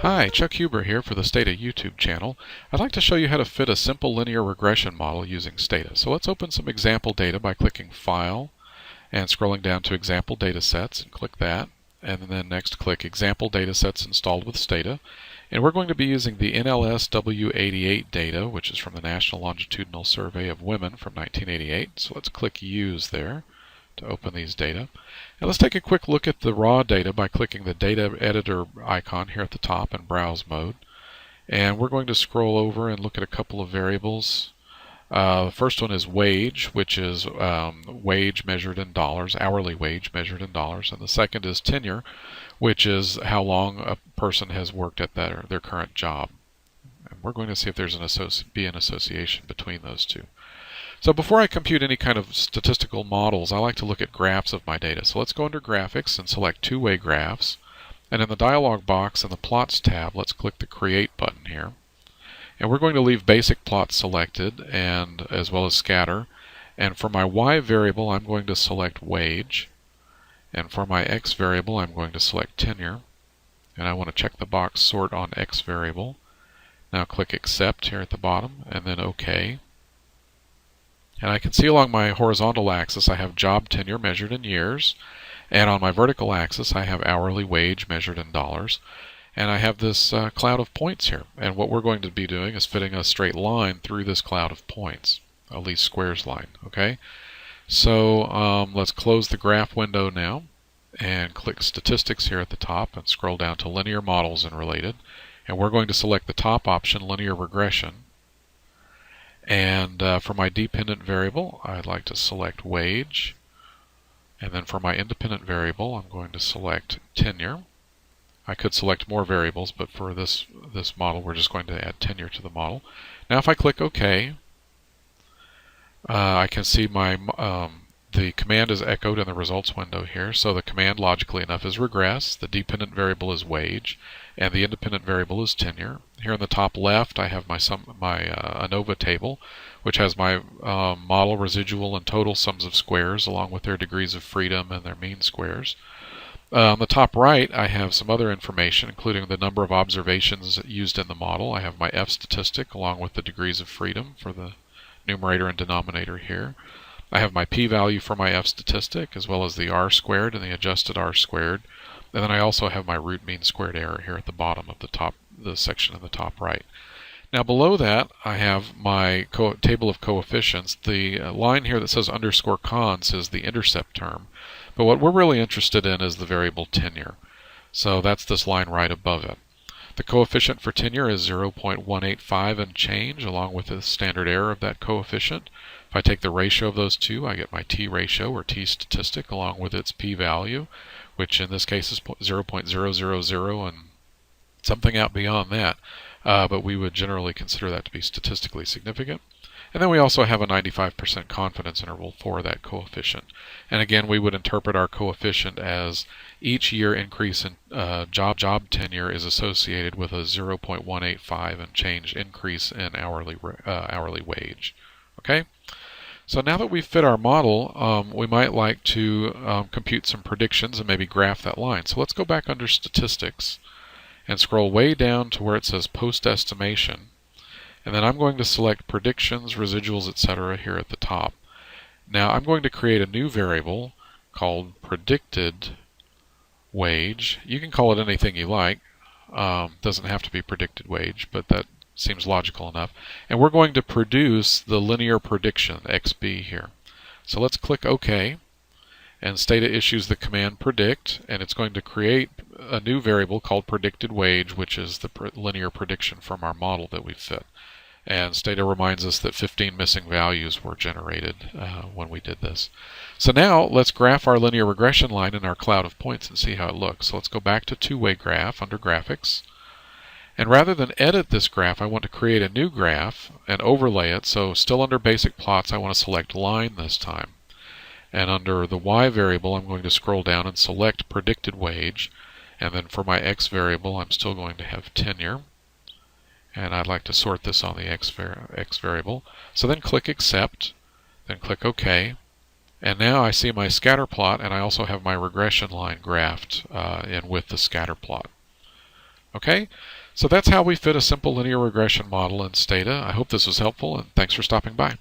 Hi, Chuck Huber here for the Stata YouTube channel. I'd like to show you how to fit a simple linear regression model using Stata. So let's open some example data by clicking File and scrolling down to Example Datasets and click that. And then next click Example Datasets installed with Stata. And we're going to be using the NLS W88 data, which is from the National Longitudinal Survey of Women from 1988. So let's click Use there to open these data. Now let's take a quick look at the raw data by clicking the data editor icon here at the top in browse mode. And we're going to scroll over and look at a couple of variables. The first one is wage, which is wage measured in dollars, hourly wage measured in dollars. And the second is tenure, which is how long a person has worked at their current job. And we're going to see if there's an association between those two. So before I compute any kind of statistical models, I like to look at graphs of my data. So let's go under Graphics and select Two-Way Graphs. And in the dialog box in the Plots tab, let's click the Create button here. And we're going to leave Basic Plots selected, and as well as Scatter. And for my Y variable, I'm going to select Wage. And for my X variable, I'm going to select Tenure. And I want to check the box Sort on X variable. Now click Accept here at the bottom, and then OK. And I can see along my horizontal axis I have job tenure measured in years, and on my vertical axis I have hourly wage measured in dollars, and I have this cloud of points here. And what we're going to be doing is fitting a straight line through this cloud of points, a least squares line. Okay, so let's close the graph window now and click Statistics here at the top and scroll down to Linear Models and Related, and we're going to select the top option, Linear Regression. And for my dependent variable, I'd like to select wage. And then for my independent variable, I'm going to select tenure. I could select more variables, but for this model, we're just going to add tenure to the model. Now if I click OK, I can see the command is echoed in the results window here. So the command, logically enough, is regress. The dependent variable is wage, and the independent variable is tenure. Here in the top left, I have my ANOVA table, which has my model, residual, and total sums of squares, along with their degrees of freedom and their mean squares. On the top right, I have some other information, including the number of observations used in the model. I have my F statistic, along with the degrees of freedom for the numerator and denominator here. I have my p-value for my F statistic, as well as the R squared and the adjusted R squared. And then I also have my root mean squared error here at the bottom of the section in the top right. Now below that, I have my table of coefficients. The line here that says underscore cons is the intercept term. But what we're really interested in is the variable tenure. So that's this line right above it. The coefficient for tenure is 0.185 and change, along with the standard error of that coefficient. If I take the ratio of those two, I get my t ratio, or t statistic, along with its p-value, which in this case is 0.000 and something out beyond that. But we would generally consider that to be statistically significant. And then we also have a 95% confidence interval for that coefficient. And again, we would interpret our coefficient as each year increase in job tenure is associated with a 0.185 and change increase in hourly wage. Okay? So now that we've fit our model, we might like to compute some predictions and maybe graph that line. So let's go back under Statistics and scroll way down to where it says Post Estimation. And then I'm going to select Predictions, Residuals, etc. here at the top. Now I'm going to create a new variable called Predicted Wage. You can call it anything you like. Doesn't have to be predicted wage, but that seems logical enough. And we're going to produce the linear prediction, XB here. So let's click OK. And Stata issues the command predict, and it's going to create a new variable called predicted wage, which is the linear prediction from our model that we fit. And Stata reminds us that 15 missing values were generated when we did this. So now let's graph our linear regression line in our cloud of points and see how it looks. So let's go back to Two-Way Graph under Graphics. And rather than edit this graph, I want to create a new graph and overlay it. So still under Basic Plots, I want to select Line this time. And under the Y variable, I'm going to scroll down and select Predicted Wage. And then for my X variable, I'm still going to have tenure. And I'd like to sort this on the X variable. So then click Accept, then click OK. And now I see my scatter plot, and I also have my regression line graphed in with the scatter plot. Okay, so that's how we fit a simple linear regression model in Stata. I hope this was helpful, and thanks for stopping by.